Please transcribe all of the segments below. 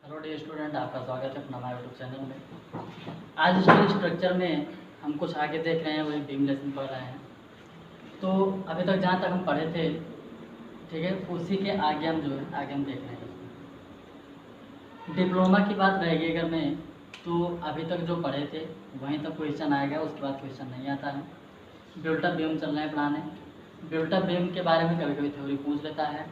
Hello dear student, आपका स्वागत है अपना हमारे यूट्यूब चैनल में। आज स्टोरी स्ट्रक्चर में हम कुछ आगे देख रहे हैं, वही बीम लेसन पढ़ रहे हैं। तो अभी तक जहाँ तक हम पढ़े थे, ठीक है, उसी के आगे हम जो है आगे हम देख रहे हैं। डिप्लोमा की बात रहेगी अगर मैं, तो अभी तक जो पढ़े थे वहीं तक क्वेश्चन आएगा, उसके बाद क्वेश्चन नहीं आता है। बिल्ट अप बीम चल रहे हैं पढ़ाने। बिल्ट अप बीम के बारे में कभी कभी थ्योरी पूछ लेता है,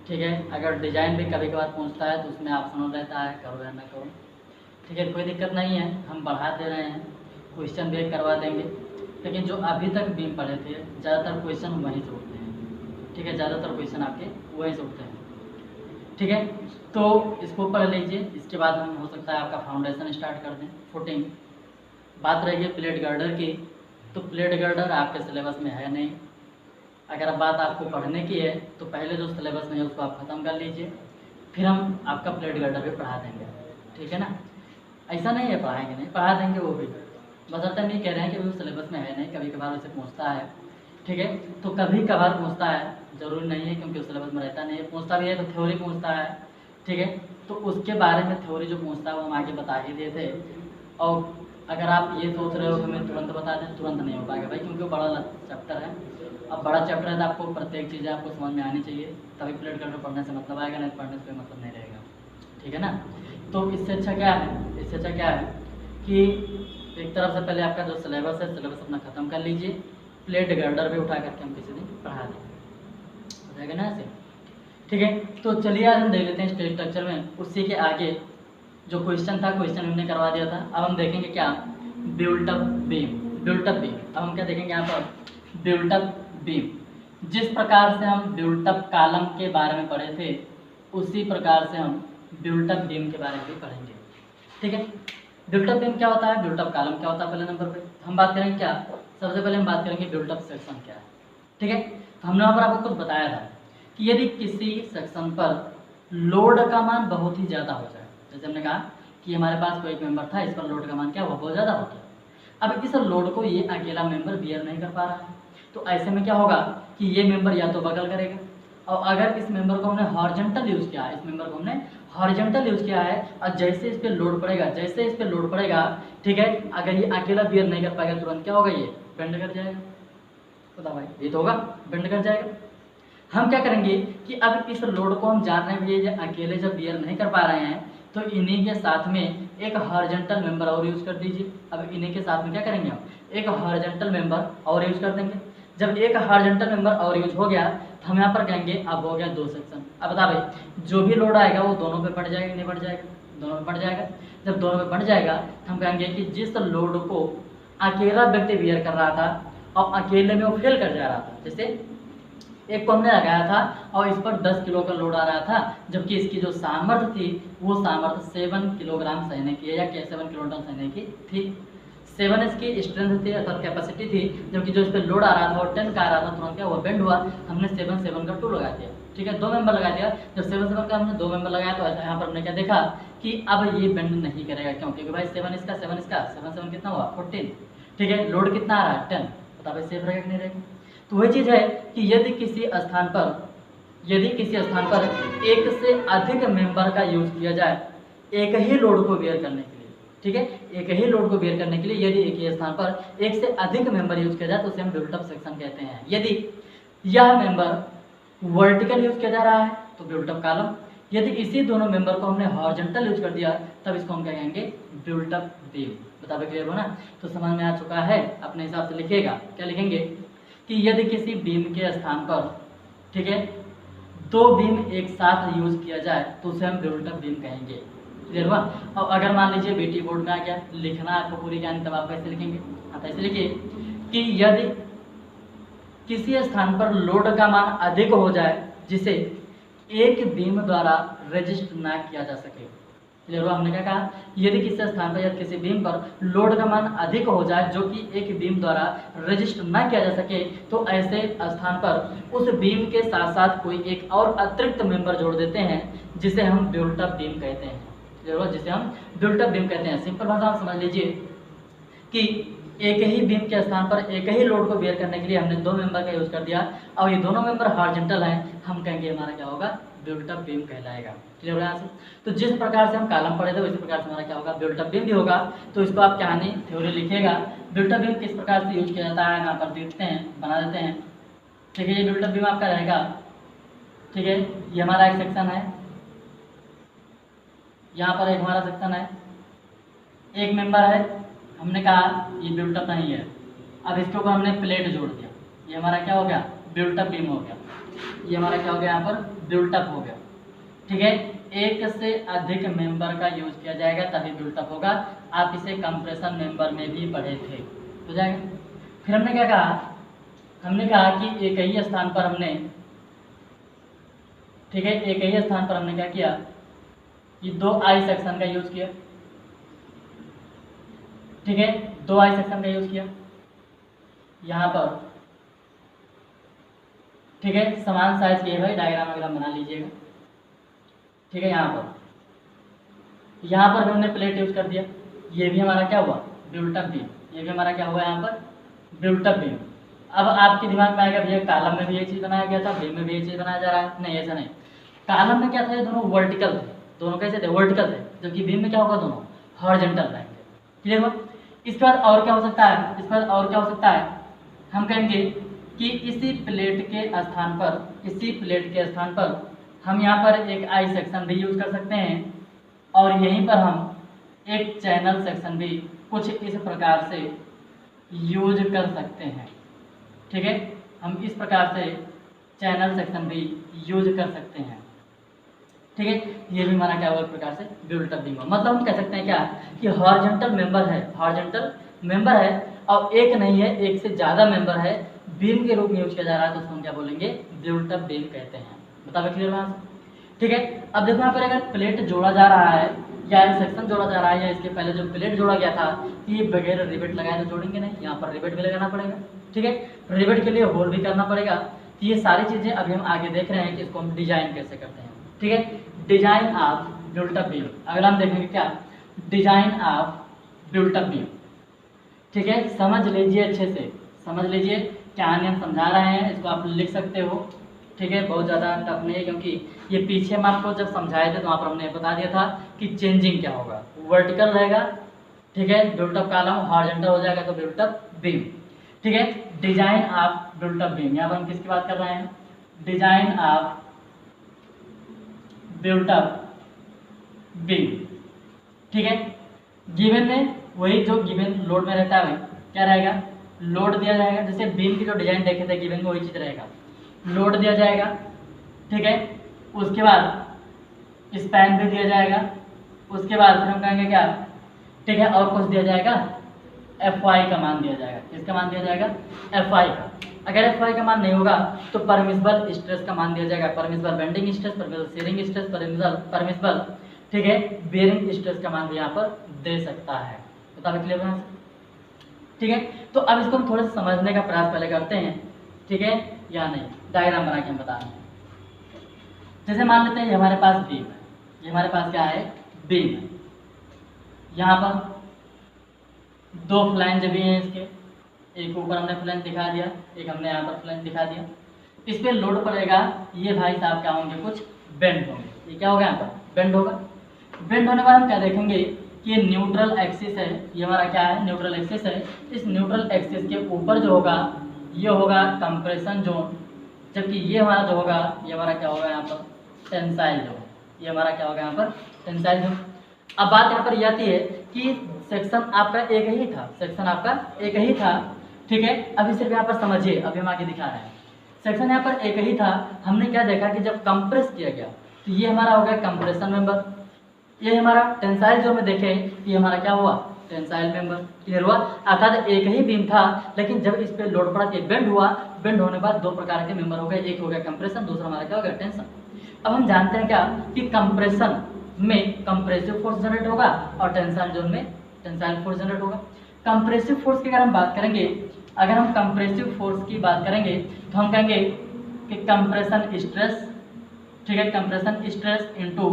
ठीक है। अगर डिज़ाइन भी कभी कभार पूछता है तो उसमें ऑप्शनल रहता है, करो या ना करो, ठीक है, कोई दिक्कत नहीं है, हम बढ़ा दे रहे हैं, क्वेश्चन भी करवा देंगे। लेकिन जो अभी तक बीम पढ़े थे ज़्यादातर क्वेश्चन वहीं से उठते हैं, ठीक है, ज़्यादातर क्वेश्चन आपके वहीं से उठते हैं, ठीक है। तो इसको पढ़ लीजिए, इसके बाद हम हो सकता है आपका फाउंडेशन स्टार्ट कर दें, फुटिंग। बात रहेगी प्लेट गर्डर की, तो प्लेट गर्डर आपके सिलेबस में है नहीं। अगर अब बात आपको पढ़ने की है तो पहले जो सिलेबस में है उसको आप ख़त्म कर लीजिए, फिर हम आपका प्लेट गर्डर भी पढ़ा देंगे, ठीक है ना। ऐसा नहीं है पढ़ाएंगे नहीं, पढ़ा देंगे वो भी, बस हम ये कह रहे हैं कि वो सिलेबस में है नहीं, कभी कभार उसे पूछता है, ठीक है। तो कभी कभार पूछता है, ज़रूरी नहीं है क्योंकि उस सिलेबस में रहता नहीं है। पूछता भी है तो थ्योरी पूछता है, ठीक है। तो उसके बारे में थ्योरी जो पूछता है वो हम आगे बता ही देते। और अगर आप ये सोच रहे हो कि हमें तुरंत बता दें, तुरंत नहीं हो पाएगा भाई, क्योंकि बड़ा चैप्टर है। अब बड़ा चैप्टर है तो आपको प्रत्येक चीज़ें आपको समझ में आनी चाहिए, तभी प्लेट गर्डर पढ़ने से मतलब आएगा, नहीं पढ़ने से कोई मतलब नहीं रहेगा, ठीक है ना। तो इससे अच्छा क्या है, इससे अच्छा क्या है कि एक तरफ से पहले आपका जो सिलेबस है, सिलेबस अपना ख़त्म कर लीजिए, प्लेट गर्डर भी उठा करके हम किसी दिन पढ़ा देंगे, हो जाएगा ना ऐसे, ठीक है। तो चलिए आज हम देख लेते हैं स्टेज स्ट्रक्चर में उसी के आगे जो क्वेश्चन था, क्वेश्चन हमने करवा दिया था। अब हम देखेंगे क्या, built up beam. Built up beam अब हम क्या देखेंगे यहाँ पर, बिल्ट अप बीम। जिस प्रकार से हम बिल्ट अप कॉलम के बारे में पढ़े थे, उसी प्रकार से हम बिल्ट अप बीम के बारे में भी पढ़ेंगे, ठीक है। बिल्ट अप बीम क्या होता है, बिल्ट अप कॉलम क्या होता है, पहले नंबर पे हम बात करेंगे क्या, सबसे पहले हम बात करेंगे बिल्ट अप सेक्शन क्या है, ठीक है। तो हमने वहाँ पर आपको कुछ बताया था कि यदि किसी सेक्शन पर लोड का मान बहुत ही ज़्यादा हो जाए, जैसे हमने कहा कि हमारे पास कोई एक मेंबर था, इस पर लोड का मान क्या हुआ, बहुत ज़्यादा हो गया। अब इस लोड को ये अकेला मेंबर बियर नहीं कर पा रहा है, तो ऐसे में क्या होगा कि ये मेंबर या तो बगल करेगा, और अगर इस मेंबर को हमने हॉरिजॉन्टल यूज़ किया है, इस मेंबर को हमने हॉरिजॉन्टल यूज़ किया है, और जैसे इस पर लोड पड़ेगा, जैसे इस पर लोड पड़ेगा, ठीक है, अगर ये अकेला बियर नहीं कर पाएगा तुरंत क्या होगा, ये बेंड कर जाएगा, पता भाई ये तो होगा, बेंड कर जाएगा। हम क्या करेंगे कि अब इस लोड को हम जान रहे हैं, अकेले जब बियर नहीं कर पा रहे हैं, तो इन्हीं के साथ में एक हॉरिजॉन्टल मेंबर और यूज़ कर दीजिए। अब इन्हीं के साथ में क्या करेंगे, हम एक हॉरिजॉन्टल मेंबर और यूज़ कर देंगे। जब एक हॉरिजॉन्टल मेंबर और यूज हो गया तो हम यहाँ पर कहेंगे अब हो गया दो सेक्शन। अब बता भाई, जो भी लोड आएगा वो दोनों पे बढ़ जाएगा, नहीं बढ़ जाएगा, दोनों पे बढ़ जाएगा। जब दोनों पे बढ़ जाएगा तो हम कहेंगे कि जिस लोड को अकेला व्यक्ति बियर कर रहा था और अकेले में वो फेल कर जा रहा था, जैसे एक को हमने लगाया था और इस पर 10 किलो का लोड आ रहा था, जबकि इसकी जो सामर्थ्य थी वो सामर्थ्य 7 किलोग्राम सहने की है, या 7 किलोग्राम सहने की थी। 7 इसकी स्ट्रेंथ थी अर्थात कैपेसिटी थी, जबकि जो इस पर लोड आ रहा था और 10 का आ रहा था, तुरंत क्या हुआ, बेंड हुआ। हमने 7 का 2 लगा दिया, ठीक है, 2 मेंबर लगा दिया। जब 7 का हमने 2 मेंबर लगाया तो यहाँ पर हमने क्या देखा कि अब ये बेंड नहीं करेगा, क्यों, क्योंकि भाई 7 इसका 7 कितना हुआ, 14, ठीक है, लोड कितना आ रहा है, 10, बता भाई सेफ रहेगा कि नहीं रहेगा। तो वही चीज़ है कि यदि किसी स्थान पर एक से अधिक मेंबर का यूज किया जाए एक ही लोड को बेयर करने के लिए, ठीक है, एक ही लोड को बेयर करने के लिए यदि एक ही स्थान पर एक से अधिक मेंबर यूज किया जाए तो उसे हम बिल्ट अप सेक्शन कहते हैं। यदि यह मेंबर वर्टिकल यूज किया जा रहा है तो बिल्ट अप कॉलम, यदि इसी दोनों मेंबर को हमने हॉरिजॉन्टल यूज कर दिया तब इसको हम क्या कहेंगे, बिल्ट अप बीम। बता क्लियर हो ना, तो समझ में आ चुका है। अपने हिसाब से लिखिएगा, क्या लिखेंगे कि यदि किसी बीम के स्थान पर, ठीक है, 2 बीम एक साथ यूज किया जाए तो उसे हम बिल्ट अप बीम कहेंगे। क्लियर हुआ। और अगर मान लीजिए बीटी बोर्ड में आ गया, लिखना आपको पूरी ज्ञान, तब आप कैसे लिखेंगे, आप ऐसे लिखिए कि यदि किसी स्थान पर लोड का मान अधिक हो जाए जिसे एक बीम द्वारा रजिस्ट ना किया जा सके। क्लियर हुआ। हमने क्या कहा, यदि किसी स्थान पर या किसी बीम पर लोड का मान अधिक हो जाए जो कि एक बीम द्वारा रजिस्टर ना किया जा सके, तो ऐसे स्थान पर उस बीम के साथ साथ कोई एक और अतिरिक्त मेंबर जोड़ देते हैं जिसे हम बिल्ट अप बीम कहते हैं। क्लियर हुआ, जिसे हम बिल्ट अप बीम कहते हैं। सिंपल भाषा में समझ लीजिए कि एक ही बीम के स्थान पर एक ही लोड को बेयर करने के लिए हमने 2 मेंबर का यूज कर दिया और ये दोनों मेंबर हॉरिजॉन्टल हैं, हम कहेंगे हमारा क्या होगा, बिल्ट अप बीम कहलाएगा। क्लियर हो यहाँ से? तो जिस प्रकार से हम कॉलम पढ़े थे उसी प्रकार से हमारा क्या होगा, बिल्ट अप बीम भी होगा। तो इसको आप कहानी थ्योरी लिखिएगा, बिल्ट अप बीम किस प्रकार से यूज किया जाता है यहाँ पर देखते हैं, बना देते हैं। ठीक है, ये बिल्ट अप बीम आपका रहेगा। ठीक है, ये हमारा एक सेक्शन है, यहाँ पर एक हमारा सेक्शन है, एक मेंबर है, हमने कहा ये बिल्ट अप नहीं है। अब इसके ऊपर हमने प्लेट जोड़ दिया, ये हमारा क्या हो गया, बिल्ट अप बीम हो गया। ये हमारा क्या हो गया, यहाँ पर बिल्ट अप हो गया। ठीक है, एक से अधिक मेंबर का यूज किया जाएगा तभी बिल्ट अप होगा। आप इसे कंप्रेशन मेंबर में भी पढ़े थे, हो जाएगा। फिर हमने क्या कहा, हमने कहा कि एक ही स्थान पर हमने, ठीक है, एक ही स्थान पर हमने क्या किया कि 2 आई सेक्शन का यूज किया। ठीक है, 2 आई सेक्शन का यूज किया यहाँ पर। ठीक है, समान साइज के भाई डायग्राम वगैरह बना लीजिएगा। ठीक है, यहाँ पर हमने प्लेट यूज कर दिया, ये भी हमारा क्या हुआ, बिल्ट अप बीम। ये भी हमारा क्या हुआ यहाँ पर, बिल्ट अप बीम। अब आपके दिमाग में आएगा भैया कॉलम में भी ये चीज़ बनाया गया था, बीम में भी ये चीज़ बनाया जा रहा है। नहीं, ऐसा नहीं। कॉलम में क्या था, ये दोनों वर्टिकल थे, दोनों कैसे थे, वर्टिकल थे, जबकि बीम में क्या होगा, दोनों हॉरिजॉन्टल रहेंगे। क्लियर हुआ? इसके बाद और क्या हो सकता है, इसके बाद और क्या हो सकता है, हम कहेंगे कि इसी प्लेट के स्थान पर हम यहाँ पर एक आई सेक्शन भी यूज कर सकते हैं, और यहीं पर हम एक चैनल सेक्शन भी कुछ इस प्रकार से यूज कर सकते हैं। ठीक है, हम इस प्रकार से चैनल सेक्शन भी यूज कर सकते हैं। ठीक है, ये भी हमारा क्या हुआ, एक प्रकार से बिल्ट अप बीम हुआ। मतलब हम कह सकते हैं क्या कि हॉरिजॉन्टल मेंबर है, हॉरिजॉन्टल मेंबर है, और एक नहीं है, एक से ज़्यादा मेंबर है, बीम के रूप में यूज किया जा रहा है, तो उसको हम क्या बोलेंगे, बिल्ट अप बीम कहते हैं। बताओ क्लियर बात? ठीक है, अब देखो यहाँ पर अगर प्लेट जोड़ा जा रहा है या सेक्शन जोड़ा जा रहा है, या इसके पहले जो प्लेट जोड़ा गया था, ये बगैर रिवेट लगाए तो जोड़ेंगे नहीं, यहाँ पर रिवेट भी लगाना पड़ेगा। ठीक है, रिवेट के लिए होल भी करना पड़ेगा। तो ये सारी चीज़ें अभी हम आगे देख रहे हैं कि इसको हम डिजाइन कैसे करते हैं। ठीक है, design of built up beam. अगला हम देखेंगे क्या, design of built up beam. ठीक है, समझ लीजिए, अच्छे से समझ लीजिए, कहानी हम समझा रहे हैं, इसको आप लिख सकते हो। ठीक है, बहुत ज़्यादा टफ नहीं है, क्योंकि ये पीछे हम आपको जब समझाए थे तो वहाँ पर हमने बता दिया था कि चेंजिंग क्या होगा, वर्टिकल रहेगा। ठीक है, बिल्ट अप कॉलम हॉरिजॉन्टल हो जाएगा तो बिल्ट अप बीम। ठीक है, design of built up beam, यहाँ पर हम किसकी बात कर रहे हैं, design of built up beam. ठीक है, गिवन में वही जो गिवन लोड में रहता है क्या रहेगा, लोड दिया जाएगा। जैसे बीम की जो डिजाइन देखे थे गिवन में वही चीज़ रहेगा, लोड दिया जाएगा। ठीक है, उसके बाद स्पैन भी दिया जाएगा। उसके बाद फिर हम कहेंगे क्या, ठीक है, और कुछ दिया जाएगा, Fy का मान दिया जाएगा। किसका मान दिया जाएगा, Fy का। अगर Fy का मान नहीं होगा तो परमिसिबल स्ट्रेस का मान दिया जाएगा, permissible bending stress, permissible shearing stress, permissible ठीक है बेयरिंग स्ट्रेस का मान भी यहाँ पर दे सकता है। बता क्लियर है? ठीक है, तो अब इसको हम थोड़ा सा समझने का प्रयास पहले करते हैं। ठीक है, या नहीं, डायग्राम बना के हम बता रहे हैं। जैसे मान लेते हैं ये हमारे पास बीम है, ये हमारे पास क्या है, बीम है। यहाँ पर 2 फ्लैंज भी हैं इसके, एक ऊपर हमने फ्लैंज दिखा दिया, एक हमने यहाँ पर फ्लैंज दिखा दिया। इस पर लोड पड़ेगा, ये भाई साहब क्या होंगे, कुछ बेंड होंगे। ये क्या होगा, यहाँ पर बेंड होगा। बेंड होने के बाद हम क्या देखेंगे कि ये न्यूट्रल एक्सिस है, ये हमारा क्या है, न्यूट्रल एक्सिस है। इस न्यूट्रल एक्सिस के ऊपर जो होगा ये होगा कंप्रेशन जोन, जबकि ये हमारा जो होगा ये हमारा क्या होगा, यहाँ पर टेंसाइल जोन। ये हमारा क्या होगा, यहाँ पर टेंसाइल जोन। अब बात यहाँ पर ये आती है कि सेक्शन आपका एक ही था, सेक्शन आपका एक ही था। ठीक है, अभी सिर्फ यहाँ पर समझिए, अभी हम आगे दिखा रहे हैं। सेक्शन यहाँ पर एक ही था, हमने क्या देखा कि जब कंप्रेस किया गया तो ये हमारा हो गया कंप्रेशन मेंबर, ये हमारा टेंसाइल जोन में देखे ये हमारा क्या हुआ, टेंसाइल मेंबर। क्लियर हुआ? अर्थात एक ही बीम था, लेकिन जब इस पे लोड पड़ा, बेंड हुआ, बेंड होने के बाद 2 प्रकार के मेंबर हो गए, एक हो गया कंप्रेशन, दूसरा हमारा क्या हो गया, टेंशन। अब हम जानते हैं क्या कि कंप्रेशन में कंप्रेसिव फोर्स जनरेट होगा और टेंसाइल जोन में टेंसाइल फोर्स जनरेट होगा। कंप्रेसिव फोर्स की अगर हम बात करेंगे, अगर हम कंप्रेसिव फोर्स की बात करेंगे तो हम कहेंगे कि कंप्रेशन स्ट्रेस, ठीक है, compression stress into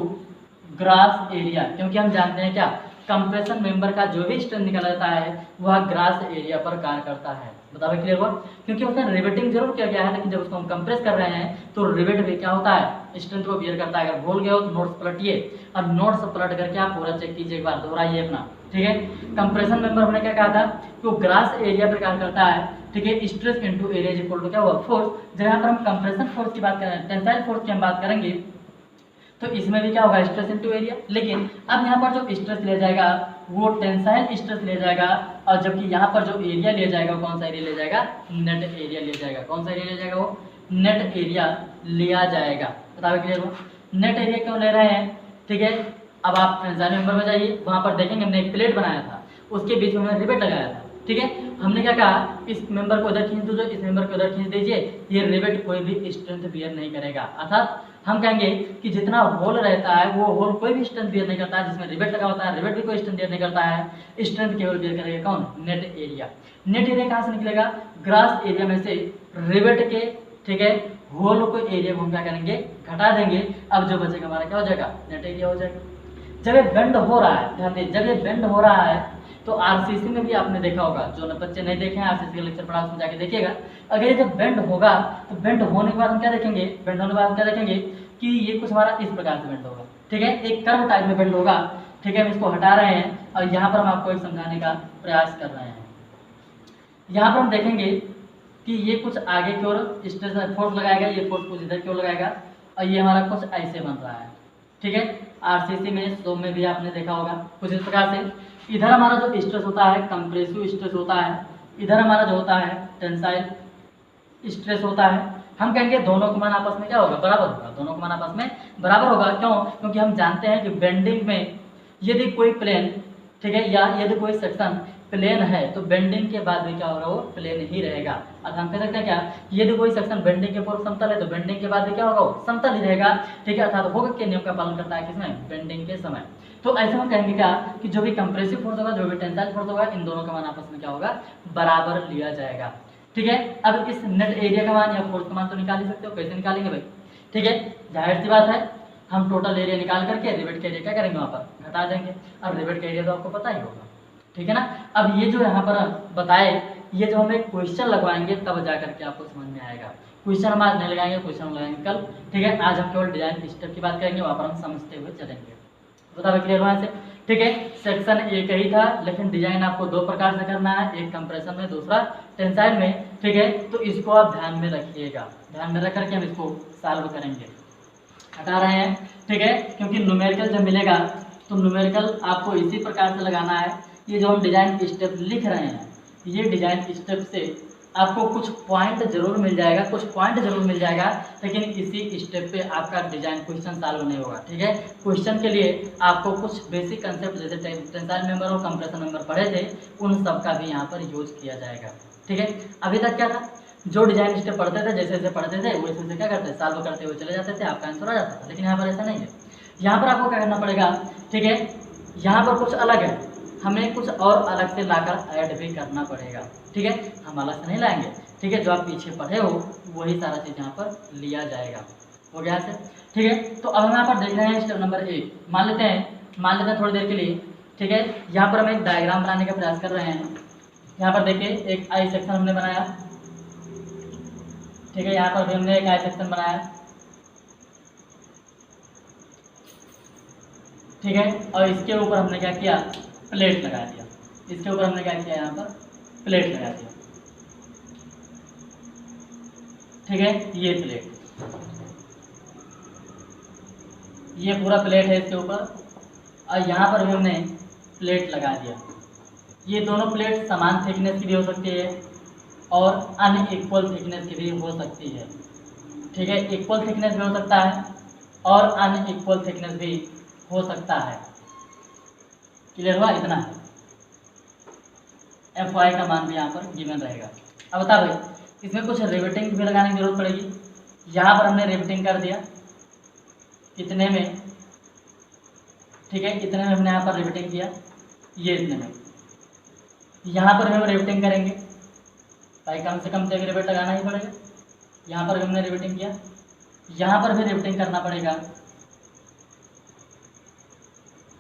grass area, क्योंकि हम जानते हैं क्या, कंप्रेशन मेंबर का जो भी स्ट्रेंथ निकल जाता है वह ग्रास एरिया पर कार्य करता है। बताओ क्लियर हुआ? क्योंकि उसने रिवेटिंग जरूर किया गया है, लेकिन जब उसको हम कंप्रेस कर रहे हैं तो रिवेट भी क्या होता है, स्ट्रेंथ को बियर करता है। अगर भूल गए हो तो नोट्स पलटिए, अब नोट्स पलट करके आप पूरा चेक कीजिए, एक बार दोहराइए अपना, ठीक है। कंप्रेशन मेंबर हमने क्या कहा था कि वो ग्रास एरिया पर कार्य करता है, ठीक है। Stress into area is equal to क्या हुआ, फोर्स। जहाँ पर हम कंप्रेशन फोर्स की बात करें, टेंसाइल फोर्स की हम बात करेंगे, तो इसमें भी क्या होगा, स्ट्रेस इनटू एरिया। लेकिन अब यहाँ पर जो स्ट्रेस लिया जाएगा वो टेंसाइल स्ट्रेस लिया जाएगा, और जबकि यहाँ पर जो एरिया लिया जाएगा वो कौन सा एरिया लिया जाएगा, नेट एरिया लिया जाएगा। कौन सा एरिया लिया जाएगा, वो नेट एरिया लिया जाएगा। बताओ क्लियर हो? नेट एरिया क्यों ले रहे हैं, ठीक है। अब आप टेंसाइल मेंबर में जाइए, वहाँ पर देखेंगे हमने एक प्लेट बनाया था, उसके बीच में हमने रिवेट लगाया था, ठीक है। हमने क्या कहा, इस मेंबर को उधर खींच दीजिए, इस मेंबर को उधर खींच दीजिए, ये रिवेट कोई भी स्ट्रेंथ बियर नहीं करेगा। अर्थात हम कहेंगे कि जितना होल रहता है वो होल कोई भी स्ट्रेंथ बियर नहीं करता है, जिसमें रिवेट लगा होता है रिवेट भी कोई स्ट्रेंथ बियर नहीं करता है। स्ट्रेंथ केवल बियर करेगा कौन, नेट एरिया। नेट एरिया कहाँ से निकलेगा, ग्रास एरिया में से रिवेट के, ठीक है, होल को एरिया को हम क्या करेंगे, घटा देंगे। अब जो बचेगा हमारा क्या हो जाएगा, नेट एरिया हो जाएगा। जब ये बेंड हो रहा है, ध्यान दें, जब ये बेंड हो रहा है तो आरसीसी में भी आपने देखा होगा, जो बच्चे नहीं देखे हैं आरसीसी का लेक्चर पढ़ा उसमें जाके देखिएगा। अगर ये जब बेंड होगा तो बेंड होने के बाद हम क्या देखेंगे, बेंड होने के बाद क्या देखेंगे कि ये कुछ हमारा इस प्रकार से बेंड होगा, ठीक है, एक कर्व टाइप में बेंड होगा, ठीक है। हम इसको हटा रहे हैं और यहाँ पर हम आपको एक समझाने का प्रयास कर रहे हैं। यहाँ पर हम देखेंगे कि ये कुछ आगे की ओर स्ट्रेस फोर्स लगाएगा, ये फोर्स कुछ इधर की ओर लगाएगा, और ये हमारा कुछ ऐसे बन रहा है, ठीक है। आरसीसी में स्लो में भी आपने देखा होगा कुछ इस प्रकार से। इधर हमारा जो स्ट्रेस होता है कंप्रेसिव स्ट्रेस होता है, इधर हमारा जो होता है टेंसाइल स्ट्रेस होता है। हम कहेंगे दोनों का मान आपस में क्या होगा, बराबर होगा, दोनों का मान आपस में बराबर होगा। क्यों, क्योंकि हम जानते हैं कि बेंडिंग में यदि कोई प्लेन, ठीक है, या यदि कोई सेक्शन प्लेन है तो बेंडिंग के बाद भी क्या होगा, वो प्लेन ही रहेगा। अब हम कह सकते हैं क्या, यदि कोई सेक्शन बेंडिंग के पूर्व समतल है तो बेंडिंग के बाद भी क्या होगा, वो समतल ही रहेगा, ठीक है। अर्थात होगा के नियम का पालन करता है किसमें, बेंडिंग के समय। तो ऐसे हम कहेंगे क्या कि जो भी कंप्रेसिव फोर्स होगा, जो भी टेंसाइल फोर्स होगा, इन दोनों का मान आपस में क्या होगा, बराबर लिया जाएगा, ठीक है। अब इस नेट एरिया का मान या फोर्स का मान तो निकाल ही सकते हो, कैसे निकालेंगे भाई, ठीक है। जाहिर सी बात है, हम टोटल एरिया निकाल करके रिवेट का एरिया क्या करेंगे, वहाँ पर घटा देंगे। अब रिवेट का एरिया तो आपको पता ही होगा, ठीक है ना। अब ये जो यहाँ पर बताए, ये जो हम एक क्वेश्चन लगवाएंगे तब जा करके आपको समझ में आएगा। क्वेश्चन हम आज नहीं लगाएंगे, क्वेश्चन हम लगाएंगे कल, ठीक है। आज हम केवल डिजाइन स्टेप की बात करेंगे, वहाँ पर हम समझते हुए चलेंगे। बताओ क्लियर हुआ से, ठीक है। सेक्शन एक ही था, लेकिन डिजाइन आपको दो प्रकार से करना है, एक कंप्रेशन में, दूसरा टेंसाइल में, ठीक है। तो इसको आप ध्यान में रखिएगा, ध्यान में रख करके हम इसको सॉल्व करेंगे। हटा रहे हैं, ठीक है, क्योंकि न्यूमेरिकल जब मिलेगा तो न्यूमेरिकल आपको इसी प्रकार से लगाना है। ये जो हम डिजाइन स्टेप लिख रहे हैं, ये डिजाइन स्टेप से आपको कुछ पॉइंट जरूर मिल जाएगा, कुछ पॉइंट जरूर मिल जाएगा, लेकिन इसी स्टेप पे आपका डिजाइन क्वेश्चन सॉल्व नहीं होगा, ठीक है। क्वेश्चन के लिए आपको कुछ बेसिक कंसेप्ट जैसे टेंसाइल मेंबर और कंप्रेशन मेंबर पढ़े थे, उन सब का भी यहाँ पर यूज किया जाएगा, ठीक है। अभी तक क्या था, जो डिजाइन स्टेप पढ़ते थे, जैसे जैसे पढ़ते थे वैसे वैसे क्या करते, सॉल्व करते हुए चले जाते थे, आपका आंसर आ जाता था। लेकिन यहाँ पर ऐसा नहीं है, यहाँ पर आपको क्या करना पड़ेगा, ठीक है। यहाँ पर कुछ अलग है, हमें कुछ और अलग से लाकर ऐड भी करना पड़ेगा, ठीक है। हम अलग से नहीं लाएंगे, ठीक है। जो आप पीछे पढ़े हो वही सारा चीज़ यहाँ पर लिया जाएगा, हो गया से, ठीक है। तो अब हम यहाँ पर देख रहे हैं स्टेप नंबर 1, मान लेते हैं थोड़ी देर के लिए, ठीक है। यहाँ पर हम एक डायग्राम बनाने का प्रयास कर रहे हैं। यहाँ पर देखिए एक आई सेक्शन हमने बनाया, ठीक है। यहाँ पर भी हमने एक आई सेक्शन बनाया, ठीक है। और इसके ऊपर हमने क्या किया, प्लेट लगा दिया, इसके ऊपर हमने क्या किया, यहाँ पर प्लेट लगा दिया, ठीक है। ये प्लेट, ये पूरा प्लेट है इसके ऊपर, और यहाँ पर भी हमने प्लेट लगा दिया। ये दोनों प्लेट समान थिकनेस की भी हो सकती है और अनइक्वल थिकनेस की भी हो सकती है, ठीक है। इक्वल थिकनेस भी हो सकता है और अनइक्वल थिकनेस भी हो सकता है। क्लियर हुआ, इतना है। Fy का मान भी यहाँ पर गिवन रहेगा। अब बता भाई, इसमें कुछ रिवेटिंग भी लगाने की जरूरत पड़ेगी। यहाँ पर हमने रिवेटिंग कर दिया, इतने में, ठीक है, इतने में हमने यहाँ पर रिवेटिंग किया, ये इतने में। यहाँ पर भी हम रिवेटिंग करेंगे भाई, कम से कम तो एक रिवेट लगाना ही पड़ेगा। यहाँ पर भी हमने रिवेटिंग किया, यहाँ पर भी रिवेटिंग करना पड़ेगा,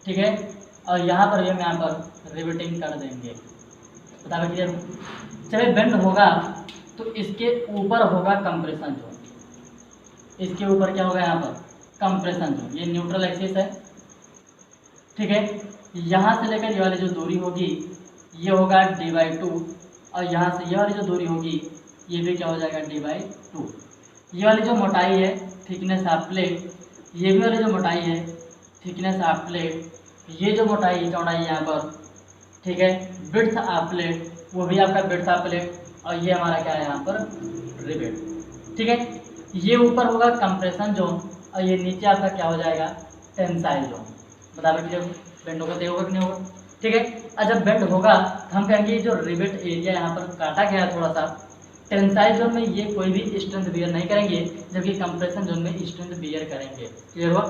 ठीक है। और यहाँ पर भी हम यहाँ पर रिवेटिंग कर देंगे। बता क्लियर। जब बेंड होगा तो इसके ऊपर होगा कंप्रेशन जोन, इसके ऊपर क्या होगा यहाँ पर कंप्रेशन जोन, ये न्यूट्रल एक्सिस है, ठीक है। यहाँ से लेकर ये वाली जो दूरी होगी ये होगा d/2 और यहाँ से ये वाली जो दूरी होगी ये भी क्या हो जाएगा d/2। ये वाली जो मोटाई है थिकनेस ऑफ प्लेट, ये भी वाली जो मोटाई है थिकनेस ऑफ प्लेट, ये जो मोटाई चौड़ाई यहाँ पर, ठीक है, विड्थ ऑफ प्लेट, वो भी आपका विड्थ ऑफ प्लेट, और ये हमारा क्या है यहाँ पर रिवेट, ठीक है। ये ऊपर होगा कंप्रेशन जोन और ये नीचे आपका क्या हो जाएगा टेंसाइल जोन। बता कि जब बेंड होगा तो होगा कि नहीं होगा, ठीक है। और जब बेंड होगा तो हम कहेंगे जो रिवेट एरिया यहाँ पर काटा गया है थोड़ा सा, टेंसाइल जोन में ये कोई भी स्ट्रेंथ बियर नहीं करेंगे, जबकि कंप्रेशन जोन में स्ट्रेंथ बियर करेंगे। क्लियर हुआ।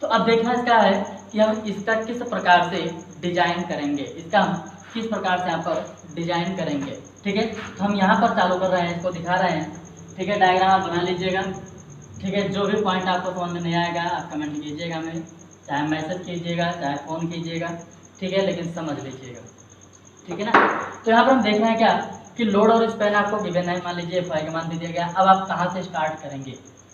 तो अब देखना इसका है कि हम इसका किस प्रकार से डिजाइन करेंगे, इसका हम किस प्रकार से यहाँ पर डिजाइन करेंगे, ठीक है। तो हम यहाँ पर चालू कर रहे हैं, इसको दिखा रहे हैं, ठीक है। डायग्राम आप बना लीजिएगा, ठीक है। जो भी पॉइंट आपको समझ में नहीं आएगा आप कमेंट कीजिएगा हमें, चाहे मैसेज कीजिएगा चाहे फ़ोन कीजिएगा, ठीक है, लेकिन समझ लीजिएगा, ठीक है ना। तो यहाँ पर हम देख रहे हैं क्या कि लोड और स्पैन आपको गिवन है, मान लीजिए Fy का मान दे दिया गया। अब आप कहाँ से स्टार्ट करेंगे,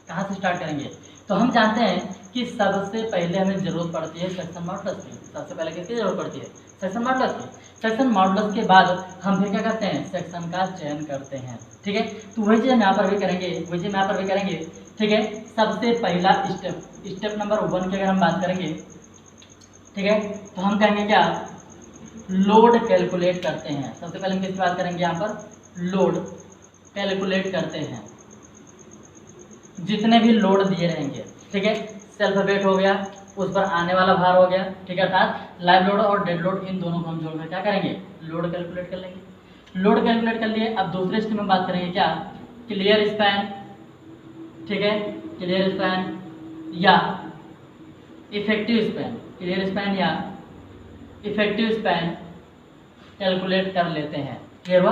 कहाँ से स्टार्ट करेंगे, तो हम जानते हैं कि सबसे पहले हमें ज़रूरत पड़ती है सेक्शन मॉडुलस की। सबसे पहले किसकी जरूरत पड़ती है सेक्शन मॉडुलस की। सेक्शन मॉडुलस के बाद हम फिर क्या करते हैं सेक्शन का चयन करते हैं, ठीक है। तो वही चीज़ हम यहाँ पर भी करेंगे, वही चीज़ यहाँ पर भी करेंगे, ठीक है। सबसे पहला स्टेप नंबर 1 की अगर हम बात करेंगे, ठीक है, तो हम कहेंगे क्या लोड कैलकुलेट करते हैं। सबसे पहले हम किसकी बात करेंगे यहाँ पर लोड कैलकुलेट करते हैं, जितने भी लोड दिए रहेंगे, ठीक है। सेल्फ वेट हो गया, उस पर आने वाला भार हो गया, ठीक है, अर्थात लाइव लोड और डेड लोड, इन दोनों को हम जोड़कर क्या करेंगे लोड कैलकुलेट कर लेंगे। लोड कैलकुलेट कर लिए। अब दूसरे स्टेप में बात करेंगे क्या क्लियर स्पैन, ठीक है, क्लियर स्पैन या इफेक्टिव स्पैन, क्लियर स्पैन या इफेक्टिव स्पैन कैलकुलेट कर लेते हैं। क्लियर हुआ।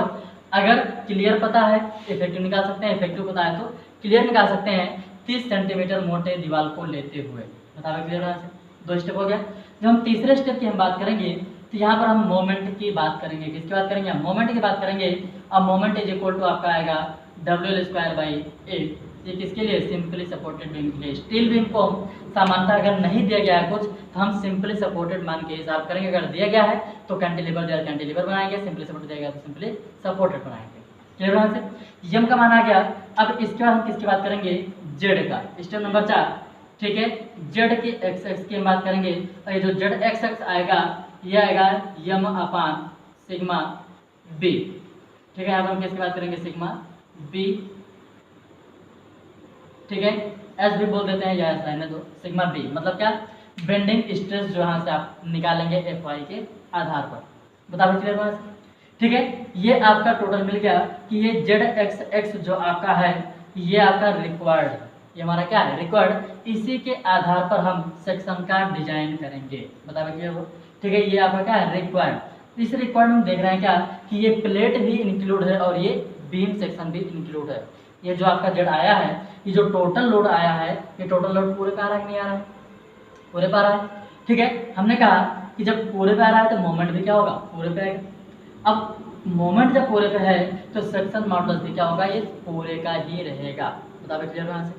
अगर क्लियर पता है इफेक्टिव निकाल सकते हैं, इफेक्टिव पता है तो क्लियर निकाल सकते हैं 30 सेंटीमीटर मोटे दीवार को लेते हुए। बताओ क्लियर है। 2 स्टेप हो गया। जब हम तीसरे स्टेप की हम बात करेंगे तो यहाँ पर हम मोमेंट की बात करेंगे। किसकी बात करेंगे हम मोमेंट की बात करेंगे। अब मोमेंट इज इक्वल टू आपका आएगा WL²/8। ये किसके लिए सिंपली सपोर्टेड बीम के लिए। स्टील बीम को सामान्यतः अगर नहीं दिया गया है कुछ तो हम सिंपली सपोर्टेड मान के हिसाब करेंगे। अगर दिया गया है तो कैंटिलीवर दिया कैंटिलीवर बनाएंगे, सिंपली सपोर्टेड दिया गया तो सिंपली सपोर्टेड बनाएंगे। क्लियर है से यम का मान आ गया। अब इसके बाद हम किसकी बात करेंगे जेड का। स्टेप नंबर 4, ठीक है, जेड की एक्स एक्स की हम बात करेंगे और ये जो जेड एक्स एक्स आएगा ये आएगा यम अपान सिग्मा बी, ठीक है। यहाँ पर हम किसकी बात करेंगे सिग्मा बी, ठीक है, एस भी बोल देते हैं या एस रहने दो, सिग्मा बी मतलब क्या बेंडिंग स्ट्रेस जो यहाँ से आप निकालेंगे एफ वाई के आधार पर। बताओ क्लियर बात, ठीक है। ये आपका टोटल मिल गया कि ये जेड एक्स एक्स जो आपका है ये आपका रिक्वायर्ड, ये हमारा क्या है रिक्वायर्ड। इसी के आधार पर हम सेक्शन का डिजाइन करेंगे। बताओ क्लियर हो, ठीक है। ये आपका क्या है रिक्वायर्ड। इस रिक्वायर्ड में देख रहे हैं क्या कि ये प्लेट भी इंक्लूड है और ये बीम सेक्शन भी इंक्लूड है। ये जो आपका जेड आया है, ये जो टोटल लोड आया है, ये टोटल लोड पूरे पे आ रहा है कि नहीं आ रहा है, पूरे पे आ रहा है, ठीक है। हमने कहा कि जब पूरे पे आ रहा है तो मोमेंट भी क्या होगा पूरे पे आएगा। अब मोमेंट जब पूरे पे है तो सेक्शन मॉडुलस भी क्या होगा ये पूरे का ही रहेगा। बताओ क्लियर यहाँ से,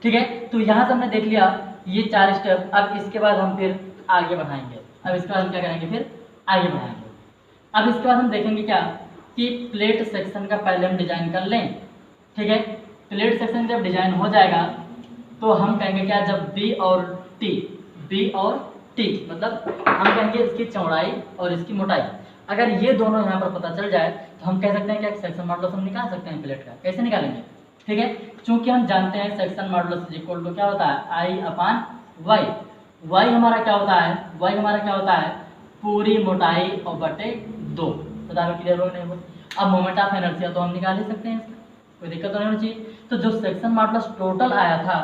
ठीक है। तो यहाँ से हमने देख लिया ये 4 स्टेप। अब इसके बाद हम फिर आगे बढ़ाएंगे। अब इसके बाद हम क्या करेंगे फिर आगे बढ़ाएंगे। अब इसके बाद हम देखेंगे क्या कि प्लेट सेक्शन का पहले हम डिजाइन कर लें, ठीक है। प्लेट सेक्शन जब डिजाइन हो जाएगा तो हम कहेंगे क्या जब बी और टी मतलब हम कहेंगे इसकी चौड़ाई और इसकी मोटाई, अगर ये दोनों यहाँ पर पता चल जाए तो हम कह सकते हैं कि सेक्शन मॉडुलस हम निकाल सकते हैं प्लेट का। कैसे निकालेंगे, ठीक है, क्योंकि हम जानते हैं section modulus is equal to क्या होता है I/y। y हमारा क्या होता है, y हमारा क्या होता है पूरी मोटाई और बटे 2। बताओ क्लियर हो नहीं हो। अब मोमेंट ऑफ इनर्शिया तो हम निकाल ही सकते हैं, इसका कोई दिक्कत तो नहीं होनी चाहिए। तो जो सेक्शन मॉडुलस टोटल आया था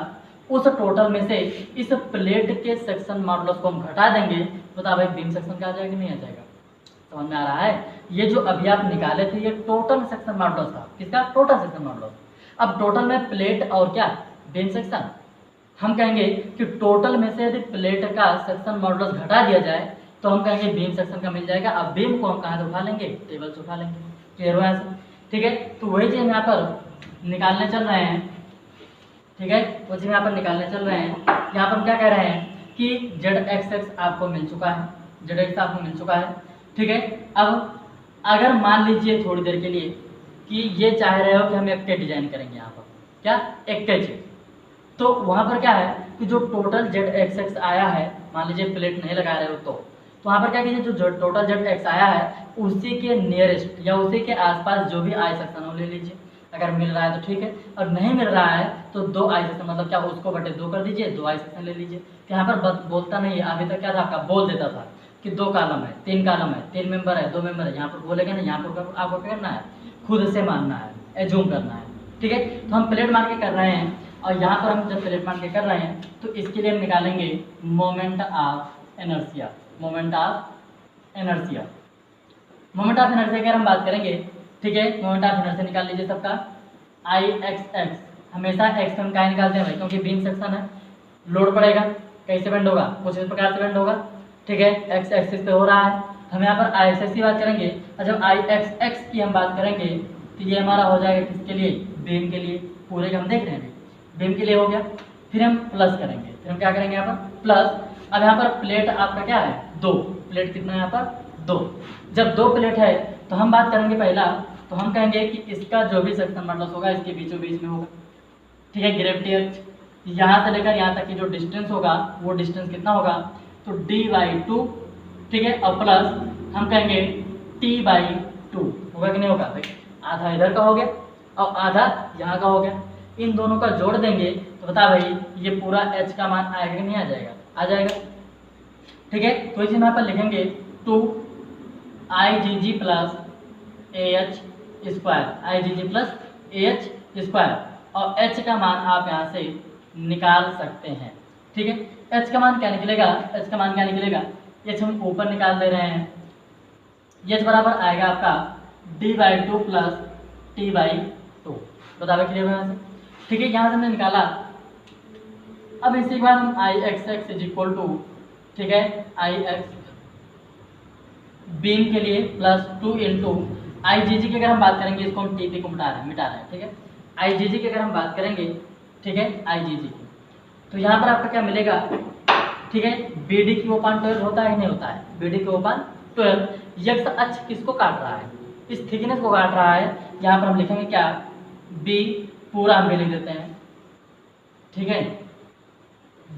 उस टोटल में से इस प्लेट के सेक्शन मॉडुलस को हम घटा देंगे। बताओ भाई बीम सेक्शन का आ जाएगा नहीं आ जाएगा, समझ में आ रहा है। ये जो अभी आप निकाले थे ये टोटल सेक्शन मॉडुलस था, किसका टोटल सेक्शन मॉडुलस। अब टोटल में प्लेट और क्या बीम सेक्शन, हम कहेंगे कि टोटल में से यदि प्लेट का सेक्शन मॉडुलस घटा दिया जाए तो हम कहेंगे बीम सेक्शन का मिल जाएगा। अब बीम को हम कहाँ से उठा लेंगे, टेबल से उठा लेंगे। क्लियर हुआ ऐसे, ठीक है। तो वही चीज़ यहाँ पर निकालने चल रहे हैं, ठीक है, वो चीज़ यहाँ पर निकालने चल रहे हैं। यहाँ पर हम क्या कह रहे हैं कि जेड एक्स आपको मिल चुका है, जेड एक्स आपको मिल चुका है, ठीक है। अब अगर मान लीजिए थोड़ी देर के लिए कि ये चाह रहे हो कि हम एक डिजाइन करेंगे यहाँ पर, क्या एक चीज, तो वहाँ पर क्या है कि जो टोटल जेड एक्स आया है, मान लीजिए प्लेट नहीं लगा रहे हो तो वहाँ पर क्या कीजिए, जो टोटल जेड एक्स आया है उसी के नियरेस्ट या उसी के आसपास जो भी आई सेक्शन हो ले लीजिए। अगर मिल रहा है तो ठीक है, और नहीं मिल रहा है तो 2 आई सेक्शन, मतलब क्या उसको बटे 2 कर दीजिए, 2 आई सेक्शन ले लीजिए। तो यहाँ पर बोलता नहीं है, अभी तक क्या था आपका, बोल देता था कि 2 कॉलम है, 3 कॉलम है, 3 मेंबर है, 2 मेंबर है। यहाँ पर बोलेगा ना, यहाँ पर आपको क्या करना है, खुद से मानना है, एज्यूम करना है, ठीक है। तो हम प्लेट मान के कर रहे हैं, और यहाँ पर हम जब प्लेट मान के कर रहे हैं तो इसके लिए हम निकालेंगे moment of inertia. Moment of inertia, moment of inertia की अगर हम बात करेंगे, ठीक है, मोमेंट ऑफ इनर्शिया निकाल लीजिए सबका। आई एक्स एक्स, हमेशा एक्स हम क्या निकालते हैं भाई, क्योंकि बीम सेक्शन है, लोड पड़ेगा, कैसे बेंड होगा, कुछ इस प्रकार से बेंड होगा, ठीक है। एक्स एक्सिस पे हो रहा है, हम यहाँ पर आई एक्स की बात करेंगे, और जब आई एक्स एक्स की हम बात करेंगे तो ये हमारा हो जाएगा किसके लिए, बीम के लिए, पूरे का हम देख रहे हैं, बीम के लिए हो गया। फिर हम प्लस करेंगे, फिर हम क्या करेंगे यहाँ पर प्लस। अब यहाँ पर प्लेट आपका क्या है, 2 प्लेट, कितना है यहाँ पर 2। जब 2 प्लेट है तो हम बात करेंगे पहला, तो हम कहेंगे कि इसका जो भी सेक्शन मॉडुलस होगा इसके बीचों बीच में होगा, ठीक है। ग्रेविटी एच, यहाँ से लेकर यहाँ तक की जो डिस्टेंस होगा वो डिस्टेंस कितना होगा, तो d/2, ठीक है, और प्लस हम कहेंगे t/2 होगा कि नहीं होगा भाई, आधा इधर का हो गया और आधा यहाँ का हो गया। इन दोनों का जोड़ देंगे तो बता भाई ये पूरा h का मान आएगा कि नहीं आ जाएगा, आ जाएगा, ठीक है। तो इसे यहाँ पर लिखेंगे 2IgG plus AH square, IgG plus AH square, और h का मान आप यहाँ से निकाल सकते हैं, ठीक है। h का मान क्या निकलेगा, h का मान क्या निकलेगा, h हम ऊपर निकाल दे रहे हैं, h बराबर आएगा आपका d/2 प्लस t/2, बतावे क्लियर है यहाँ से, ठीक है। यहाँ से हमने निकाला। अब इसी के बाद हम I X X is equal to, ठीक है, आई एक्स बीम के लिए प्लस 2 इंटू आई जी जी की अगर हम बात करेंगे, इसको हम टीपी को मिटा रहे हैं, ठीक है। आई जी जी की अगर हम बात करेंगे, ठीक है, आई जी जी की, तो यहाँ पर आपका क्या मिलेगा, ठीक है, बी डी की ओपन 12 होता है नहीं होता है, बी डी की ओपन 12, यक्स अक्ष किसको काट रहा है, इस थिकनेस को काट रहा है। यहाँ पर हम लिखेंगे क्या, बी पूरा हम भी लिख देते हैं, ठीक है,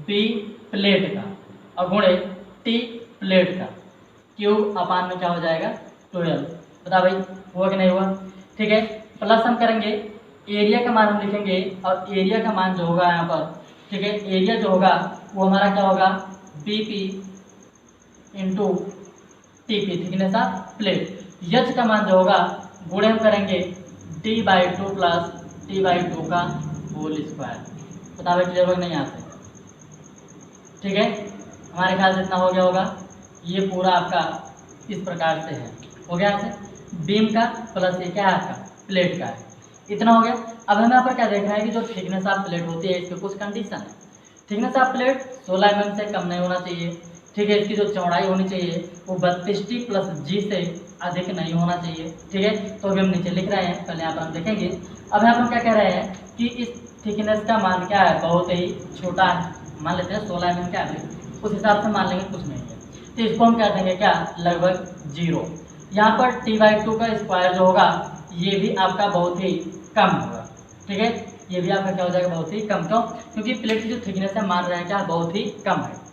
बी प्लेट का और गुणे टी प्लेट का, क्यूब अपान में क्या हो जाएगा 12, बता भाई हुआ कि नहीं हुआ, ठीक है। प्लस हम करेंगे, एरिया का मान हम लिखेंगे, और एरिया का मान जो होगा यहाँ पर, ठीक है, एरिया जो होगा वो हमारा क्या होगा, B P into T P, thickness of plate. H का मान जो होगा गुणे हम करेंगे d/2 प्लस t/2 का होल स्क्वायर, बता भाई क्लियर होगा नहीं यहाँ से, ठीक है। हमारे ख्याल से इतना हो गया होगा, ये पूरा आपका इस प्रकार से है, हो गया यहाँ से बीम का प्लस ये क्या है आपका प्लेट का है, इतना हो गया। अब हमें यहाँ पर क्या देख रहे हैं कि जो थिकनेस ऑफ प्लेट होती है इसके कुछ कंडीशन है। थिकनेस ऑफ प्लेट 16 mm से कम नहीं होना चाहिए, ठीक है। इसकी जो चौड़ाई होनी चाहिए वो 32T प्लस G से अधिक नहीं होना चाहिए, ठीक है। तो अभी हम नीचे लिख रहे हैं, पहले यहाँ पर हम देखेंगे। अब यहाँ पर हम क्या कह रहे हैं कि इस थिकनेस का मान क्या है, बहुत ही छोटा है, मान लेते हैं 16 mm का एवरेज, उस हिसाब से मान लेंगे कुछ नहीं है, तो इसको हम क्या देंगे क्या, लगभग 0। यहाँ पर t/2 का स्क्वायर जो होगा ये भी आपका बहुत ही कम होगा, ठीक है, ये भी आपका क्या हो जाएगा, बहुत ही कम। क्यों, क्योंकि प्लेट की जो थिकनेस है मान रहे हैं क्या, बहुत ही कम है।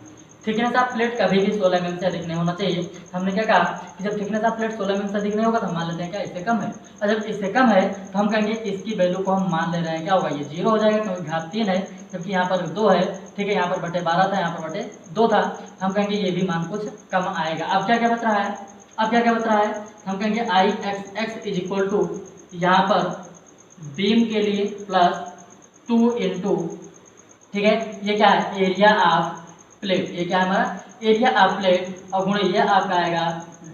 थिकनेस ऑफ प्लेट कभी भी 16 mm से अधिक नहीं होना चाहिए। हमने क्या कहा कि जब थिकनेस ऑफ प्लेट 16 mm से अधिक नहीं होगा तो हम मान लेते हैं क्या, इससे कम है, और जब इससे कम है तो हम कहेंगे इसकी वैल्यू को हम मान ले रहे हैं क्या होगा, ये 0 हो जाएगा, क्योंकि घात 3 है, जबकि यहाँ पर 2 है, ठीक है। यहाँ पर बटे 12 था, यहाँ पर बटे 2 था, हम कहेंगे ये भी मान कुछ कम आएगा। अब क्या क्या बच रहा है, अब क्या क्या बच रहा है, हम कहेंगे I X X is equal to, यहाँ पर बीम के लिए प्लस 2 इंटू, ठीक है, ये क्या है, एरिया ऑफ प्लेट, ये क्या है हमारा एरिया ऑफ प्लेट, और गुणे ये आपका आएगा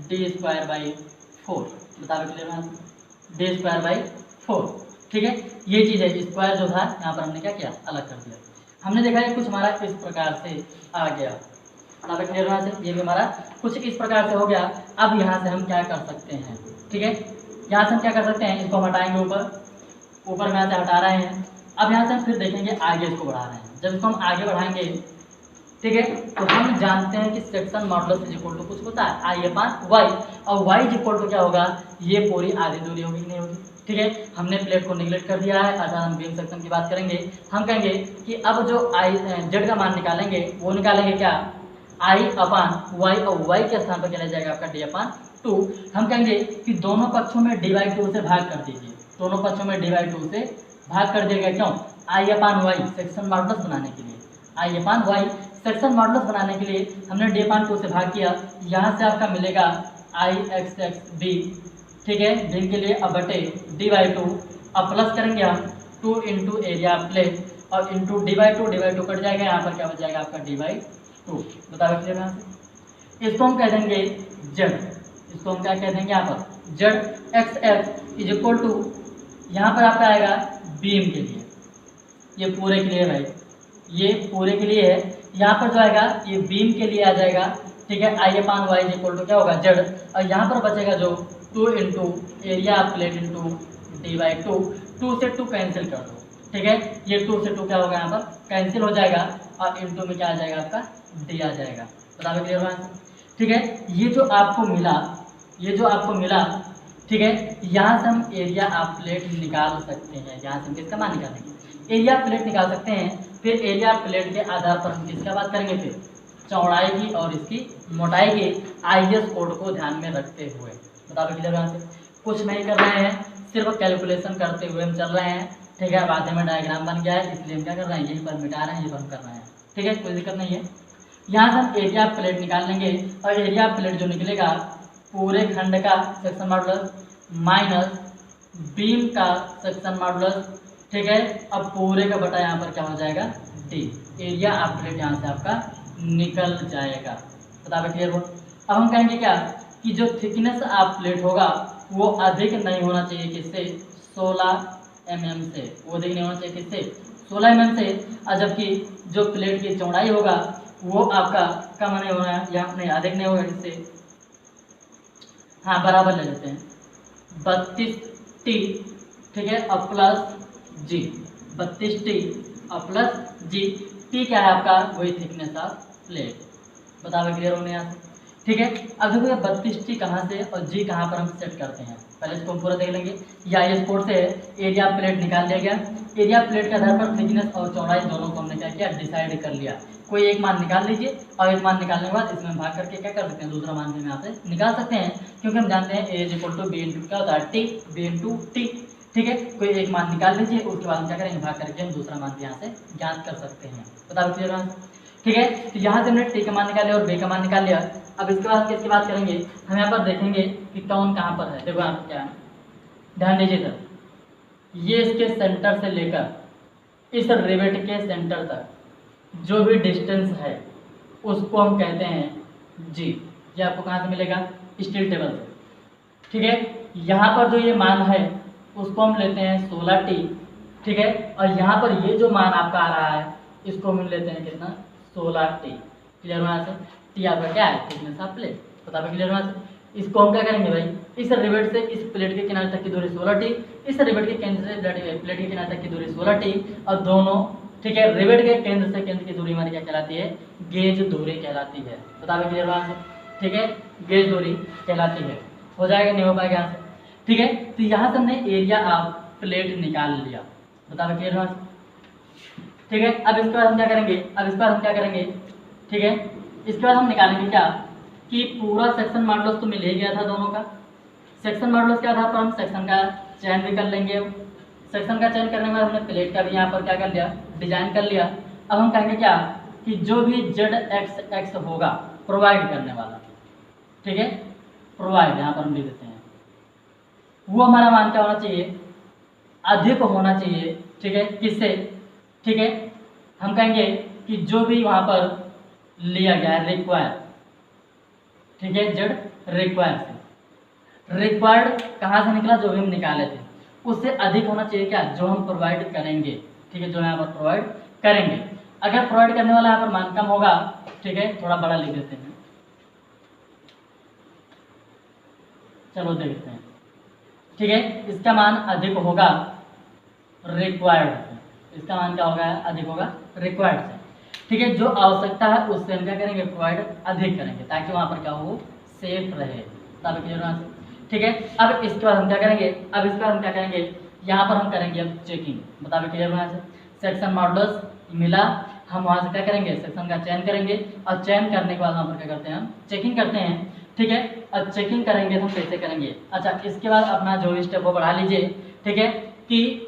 d²/4, बता d²/4, ठीक है। ये चीज़ है, स्क्वायर जो था यहाँ पर हमने क्या किया, अलग कर दिया। हमने देखा है कुछ हमारा इस प्रकार से आ गया, बराबर क्लियर होना से ये भी हमारा कुछ इस प्रकार से हो गया। अब यहाँ से हम क्या कर सकते हैं, ठीक है, यहाँ से हम क्या कर सकते हैं, इसको हम हटाएंगे ऊपर में यहाँ से हटा रहे हैं। अब यहाँ से हम फिर देखेंगे आगे इसको बढ़ा रहे हैं। जब इसको हम आगे बढ़ाएंगे, ठीक है, तो हम जानते हैं कि section modulus is equal to कुछ होता है आई अपान वाई, और वाई इज इक्वल टू क्या होगा, ये पूरी आधी दूरी होगी कि नहीं होगी, ठीक है। हमने प्लेट को निगलेक्ट कर दिया है, अगर हम बीम सेक्शन की बात करेंगे, हम कहेंगे कि अब जो आई जेड का मान निकालेंगे वो निकालेंगे क्या, आई अपान वाई, और वाई के स्थान पर क्या रह जाएगा आपका डी अपान 2। हम कहेंगे कि दोनों पक्षों में डी बाई 2 से भाग कर दीजिए, दोनों पक्षों में डी बाई 2 से भाग कर दिया गया, क्यों, आई अपान वाई सेक्शन मॉडुलस बनाने के लिए, आई अपान वाई सेक्शन मॉडुलस बनाने के लिए हमने डी अपान 2 से भाग किया। यहाँ से आपका मिलेगा आई एक्स एक्स बी, ठीक है, बीम के लिए, अब बटे डी बाई 2, अब प्लस करेंगे हम 2 इंटू एरिया प्लेट, और इंटू डी बाई 2 कट जाएगा, यहाँ पर क्या बच जाएगा आपका डी बाई 2। बताओ क्लियर यहाँ से। इसको हम कह देंगे जेड, इसको हम क्या कह देंगे यहाँ पर Z X X is equal to, यहाँ पर आपका आएगा बीम के लिए, ये पूरे के लिए भाई, ये पूरे के लिए है, यहाँ पर जो आएगा ये बीम के लिए आ जाएगा, ठीक है, I upon Y is equal to क्या होगा जेड, और यहाँ पर बचेगा जो 2 into area plate into D by 2 से 2 कैंसिल कर दो, ठीक है, ये 2 से 2 क्या होगा यहाँ पर कैंसिल हो जाएगा, और इंटू में क्या आ जाएगा आपका डी आ जाएगा। बताओ क्लियर हुआ, ठीक है। ये जो आपको मिला, ये जो आपको मिला, ठीक है, यहाँ से हम एरिया आप प्लेट निकाल सकते हैं, यहाँ से हम किसका मान निकालेंगे, एरिया प्लेट निकाल सकते हैं। फिर एरिया प्लेट के आधार पर हम किसका बात करेंगे, फिर चौड़ाई की और इसकी मोटाई के आईएस कोड को ध्यान में रखते हुए। बताओ क्लियर यहाँ से, कुछ नहीं कर रहे हैं, सिर्फ कैलकुलेशन करते हुए हम चल रहे हैं, ठीक है। बाद में डायग्राम बन गया है, इसलिए हम क्या कर रहे हैं, यहीं पर मिटा रहे हैं, यहीं पर हम कर रहे हैं, ठीक है, कोई दिक्कत नहीं है। यहाँ से हम एरिया प्लेट निकाल लेंगे, और एरिया प्लेट जो निकलेगा पूरे खंड का सेक्शन मॉडुलस माइनस बीम का सेक्शन मॉडुलस, ठीक है, अब पूरे का बटा यहाँ पर क्या हो जाएगा डी, एरिया आप प्लेट यहाँ से आपका निकल जाएगा। बताओ क्लियर हो। अब हम कहेंगे क्या कि जो थिकनेस आप प्लेट होगा वो अधिक नहीं होना चाहिए किससे, 16 mm से, वो अधिक नहीं होना चाहिए किससे, 16 mm से, और जबकि जो प्लेट की चौड़ाई होगा वो आपका कम नहीं होना है, या नहीं अधिक नहीं होगा किससे, हाँ बराबर ले लेते हैं 32T, ठीक है, और प्लस जी, 32T और प्लस जी, टी क्या है आपका, वही थिकनेस ऑफ प्लेट। बताओ क्लियर होने यहाँ से, ठीक है। अब देखो 32T कहाँ से और जी कहाँ पर हम सेट करते हैं, पहले इसको हम पूरा देख लेंगे। या इस कोड से एरिया प्लेट निकाल लिया गया, एरिया प्लेट के आधार पर थिकनेस और चौड़ाई दोनों को हमने क्या किया, डिसाइड कर लिया। कोई एक मान निकाल लीजिए, और एक मान निकालने के बाद इसमें भाग करके क्या कर सकते हैं, दूसरा मान भी यहाँ से निकाल सकते हैं, क्योंकि हम जानते हैं A is equal to B into क्या होता है टी, बी इंटू टी, ठीक है। कोई एक मान निकाल लीजिए, उसके बाद हम क्या करेंगे, भाग करके हम दूसरा मान यहाँ से ज्ञात कर सकते हैं। बताओ क्लियर है, ठीक है। तो यहाँ से हमने टी का मान निकाल लिया और बी का मान निकाल लिया। अब इसके बाद किसकी बात करेंगे, हम यहाँ पर देखेंगे कि कौन कहाँ पर है। देखो यहाँ पर क्या है, ध्यान दीजिए सर, ये इसके सेंटर से लेकर इस रिवेट के सेंटर तक जो भी डिस्टेंस है उसको हम कहते हैं जी। ये आपको कहाँ से मिलेगा, स्टील टेबल से, ठीक है। यहाँ पर जो ये मान है उसको हम लेते हैं 16T, ठीक है, और यहाँ पर ये जो मान आपका आ रहा है इसको हम लेते हैं कितना, 16T। क्लियर हुआ से, टी आपका क्या है, थिकनेस ऑफ प्लेट। बता पाए क्लियर हुआ से। इसको हम क्या करेंगे भाई, इस रिवेट से इस प्लेट के किनारे तक की दूरी 16T, इस रिवेट के केंद्र से प्लेट के किनारे तक की दूरी 16T, और दोनों, ठीक है, रिवेट के केंद्र से केंद्र की दूरी हमारी क्या कहलाती है, गेज दूरी कहलाती है। बता पाए क्लियर हुआ से, ठीक है, गेज दूरी कहलाती है। हो जाएगा, नहीं हो पाएगा यहाँ से, ठीक है। तो यहाँ से हमने एरिया ऑफ प्लेट निकाल लिया। बता पाए क्लियर हुआ से, ठीक है। अब इसके बाद हम क्या करेंगे, ठीक है, इसके बाद हम निकालेंगे क्या कि पूरा सेक्शन मॉडुलस तो मिल ही गया था दोनों का। सेक्शन मॉडुलस के आधार पर हम सेक्शन का चयन भी कर लेंगे। सेक्शन का चयन करने के बाद हमने प्लेट का भी यहाँ पर क्या कर लिया, डिजाइन कर लिया। अब हम कहेंगे क्या कि जो भी जेड एक्स एक्स होगा प्रोवाइड करने वाला, ठीक है, प्रोवाइड यहाँ पर हम लिख देते हैं, वो हमारा मान क्या होना चाहिए, अधिक होना चाहिए, ठीक है, किससे, ठीक है। हम कहेंगे कि जो भी वहाँ पर लिया गया है रिक्वायर, ठीक है, जेड रिक्वायर से, रिक्वायर्ड कहाँ से निकला, जो भी हम निकाले थे उससे अधिक होना चाहिए क्या, जो हम प्रोवाइड करेंगे, ठीक है, जो यहाँ पर प्रोवाइड करेंगे। अगर प्रोवाइड करने वाला यहाँ पर मान कम होगा, ठीक है, थोड़ा बड़ा लिख देते हैं, चलो देखते हैं, ठीक है, इसका मान अधिक होगा रिक्वायर्ड, इसका मान क्या होगा, अधिक होगा रिक्वायर्ड से, ठीक है, जो आवश्यकता है उससे हम क्या करेंगे, प्रोवाइड अधिक करेंगे ताकि वहाँ पर क्या हो, सेफ रहे, तब क्लियर होना, ठीक है। अब इसके बाद हम क्या करेंगे, अब इसके बाद हम क्या करेंगे, यहाँ पर हम करेंगे अब चेकिंग, बता क्लियर होना से, सेक्शन मॉडल्स मिला, हम वहाँ से क्या करेंगे, सेक्शन का चयन करेंगे और चयन करने के बाद वहाँ पर क्या करते हैं, हम चेकिंग करते हैं, ठीक है। और चेकिंग करेंगे तो हम कैसे करेंगे, अच्छा इसके बाद अपना जो भी स्टेप वो बढ़ा लीजिए, ठीक है, कि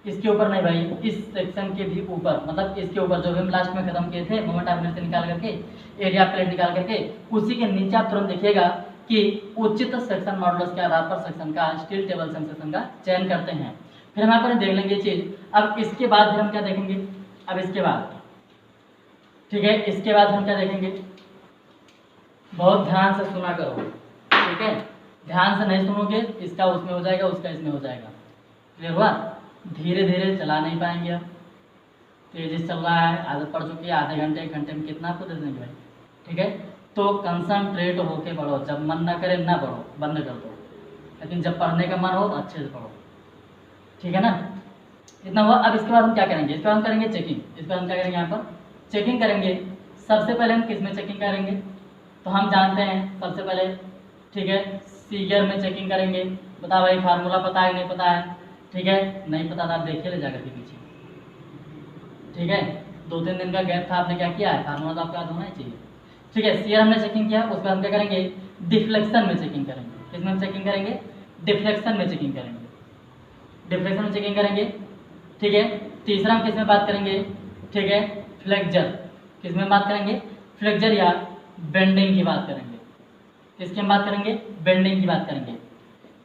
इसके ऊपर नहीं भाई, इस सेक्शन के भी ऊपर, मतलब इसके ऊपर जो भी हम लास्ट में खत्म किए थे मोमेंट ऑफ इनर्शिया निकाल करके, एरिया प्लेट निकाल करके, उसी के नीचे आप तुरंत देखिएगा कि उचित सेक्शन मॉडल्स के आधार पर सेक्शन का, स्टील टेबल सेक्शन का चयन करते हैं। फिर हम यहाँ पर देख लेंगे चीज। अब इसके बाद फिर हम क्या देखेंगे, अब इसके बाद, ठीक है, इसके बाद हम क्या देखेंगे, बहुत ध्यान से सुना करो, ठीक है, ध्यान से नहीं सुनोगे इसका उसमें हो जाएगा, उसका इसमें हो जाएगा, क्लियर हुआ। धीरे धीरे चला नहीं पाएंगे आप, तेजी से चल रहा है, आदत पड़ चुकी है, आधे घंटे 1 घंटे में कितना आपको दे देंगे भाई, ठीक है। तो कंसंट्रेट होके पढ़ो, जब मन ना करे ना पढ़ो, बंद कर दो, लेकिन जब पढ़ने का मन हो तो अच्छे से पढ़ो, ठीक है ना, इतना हुआ। अब इसके बाद हम क्या करेंगे, इसके बाद हम करेंगे चेकिंग, इसके बाद हम क्या करेंगे, यहाँ पर चेकिंग करेंगे। सबसे पहले हम किस में चेकिंग करेंगे, तो हम जानते हैं सबसे पहले, ठीक है, सीगर में चेकिंग करेंगे। बता भाई फार्मूला पता है नहीं पता है, ठीक है, नहीं पता था आप देखिए ले जाकर के पीछे, ठीक है, 2-3 दिन का गैप था, आपने क्या किया है, फार्मूला तो आपका याद होना ही चाहिए, ठीक है। सीयर हमने चेकिंग किया, उसके बाद हम क्या करेंगे, डिफ्लेक्शन में चेकिंग करेंगे। किसमें हम चेकिंग करेंगे, डिफ्लेक्शन में चेकिंग करेंगे, डिफ्लेक्शन में चेकिंग करेंगे, ठीक है। तीसरा हम किस में बात करेंगे, ठीक है, फ्लेक्चर, किस में बात करेंगे, फ्लेक्चर या बेंडिंग की बात करेंगे, किसकी हम बात करेंगे, बेंडिंग की बात करेंगे।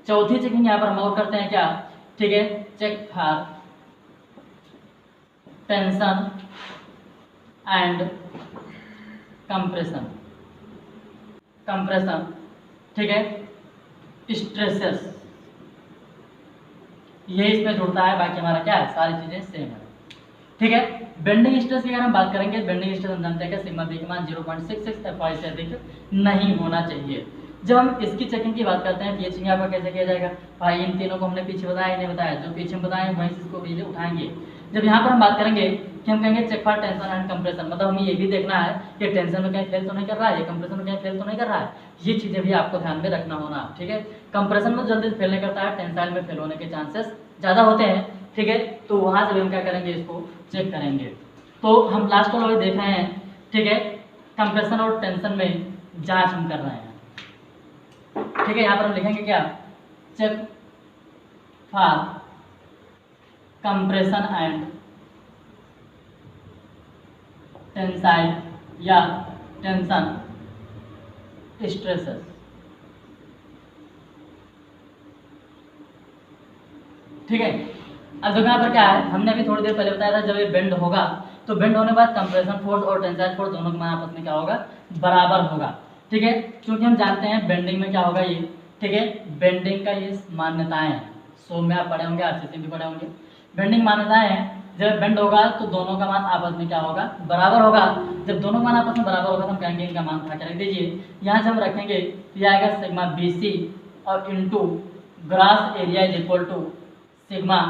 चौथी चेकिंग यहाँ पर हम और करते हैं क्या, ठीक है, check for tension and compression, compression, ठीक है, स्ट्रेसेस, ये इसमें जुड़ता है, बाकी हमारा क्या है, सारी चीजें सेम है, ठीक है। बेंडिंग स्ट्रेस की अगर हम बात करेंगे, बेंडिंग स्ट्रेस हम जानते हैं कि सिग्मा बी का मान 0.66 FY से अधिक नहीं होना चाहिए। जब हम इसकी चेकिंग की बात करते हैं, ये चेकिंग आपका कैसे किया जाएगा भाई, इन तीनों को हमने पीछे बताया नहीं बताया, जो पीछे बताए वहीं से इसको भी उठाएंगे। जब यहाँ पर हम बात करेंगे कि हम कहेंगे check for tension and compression, मतलब हमें ये भी देखना है कि टेंशन में कहीं फेल तो नहीं कर रहा है, ये कंप्रेशन में कहीं फेल तो नहीं कर रहा है, ये चीजें भी आपको ध्यान में रखना होना, ठीक है। कंप्रेशन में जल्दी फेल नहीं करता है, टेंसाइल में फेल होने के चांसेस ज़्यादा होते हैं, ठीक है। तो वहाँ से भी हम क्या करेंगे, इसको चेक करेंगे। तो हम लास्ट वाला भी देख रहे हैं, ठीक है, कंप्रेशन और टेंशन में जांच हम कर रहे हैं, ठीक है। यहाँ पर हम लिखेंगे क्या, check for compression and tensile या टेंशन स्ट्रेसेस, ठीक है। अब देखो यहाँ पर क्या है, हमने अभी थोड़ी देर पहले बताया था जब ये बेंड होगा तो बेंड होने के बाद कंप्रेशन फोर्स और टेंसाइल फोर्स दोनों के मान आपस में क्या होगा, बराबर होगा, ठीक है। क्योंकि हम जानते हैं बेंडिंग में क्या होगा ये, ठीक है, बेंडिंग का ये मान्यताएं हैं, सो में आप पढ़े होंगे, आरसीसी भी पढ़े होंगे, बेंडिंग मान्यताएं हैं। जब बेंड होगा तो दोनों का मान आपस में क्या होगा, बराबर होगा। जब दोनों मान आपस में बराबर होगा तो हम कहेंगे इनका मान उठा के रख दीजिए, यहाँ से हम रखेंगे तो यह आएगा सिग्मा BC और into gross area is equal to sigma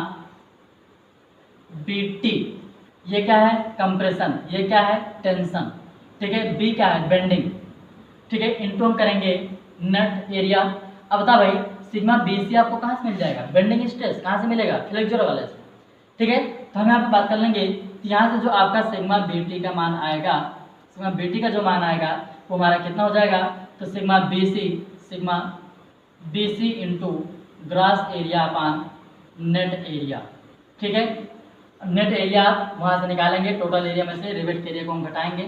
BT। ये क्या है, कंप्रेशन, ये क्या है, टेंशन, ठीक है, B क्या है, बेंडिंग, ठीक है, इंटू हम करेंगे नेट एरिया। अब बता भाई सिग्मा BC आपको कहाँ से मिल जाएगा, बेंडिंग स्ट्रेस कहाँ से मिलेगा, फ्लेक्चर वाले से, ठीक है। तो हम यहाँ पर बात कर लेंगे, यहाँ से जो आपका सिग्मा BT का मान आएगा, सिग्मा BT का जो मान आएगा वो हमारा कितना हो जाएगा, तो sigma BC into gross area upon net area, ठीक है। नेट एरिया आप वहाँ से निकालेंगे, टोटल एरिया में से रिवेट एरिया को हम घटाएंगे,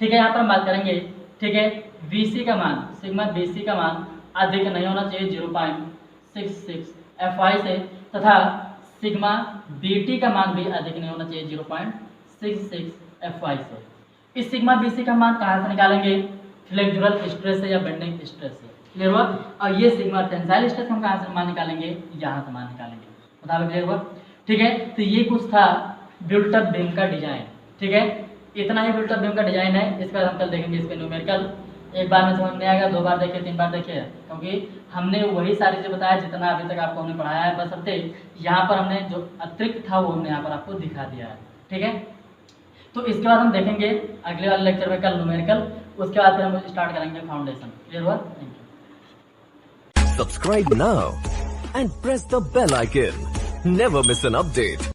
ठीक है। यहाँ पर हम बात करेंगे, ठीक है, BC का मान, सिग्मा BC का मान अधिक नहीं होना चाहिए 0.66 FY से, तथा सिग्मा BT का मान भी अधिक नहीं होना चाहिए 0.66 FY से। इस सिग्मा BC का मान कहाँ से निकालेंगे, फ्लेक्चरल स्ट्रेस से या बेंडिंग स्ट्रेस से, क्लियर हुआ। और ये सिग्मा टेंसाइल स्ट्रेस हम कहाँ से मान निकालेंगे, यहाँ से मान निकालेंगे, बता क्लियर हुआ, ठीक है। तो ये कुछ था बिल्ट अप बीम का डिजाइन, ठीक है, इतना ही बुलेट बीम का डिजाइन है। इसके बाद हम कल देखेंगे इस पे न्यूमेरिकल। एक बार में समझ में आएगा, 2 बार देखिए, 3 बार देखिए, क्योंकि हमने वही सारी चीज़ बताया जितना अभी तक आपको हमने पढ़ाया है, बस अपने यहाँ पर हमने जो अतिरिक्त था वो हमने यहाँ पर आपको दिखा दिया है। ठीक है, तो इसके बाद हम देखेंगे अगले वाले लेक्चर में कल न्यूमेरिकल, उसके बाद फिर हम स्टार्ट करेंगे फाउंडेशन। क्लियर हुआ? Thank you. Subscribe now and press the bell icon. Never miss an update.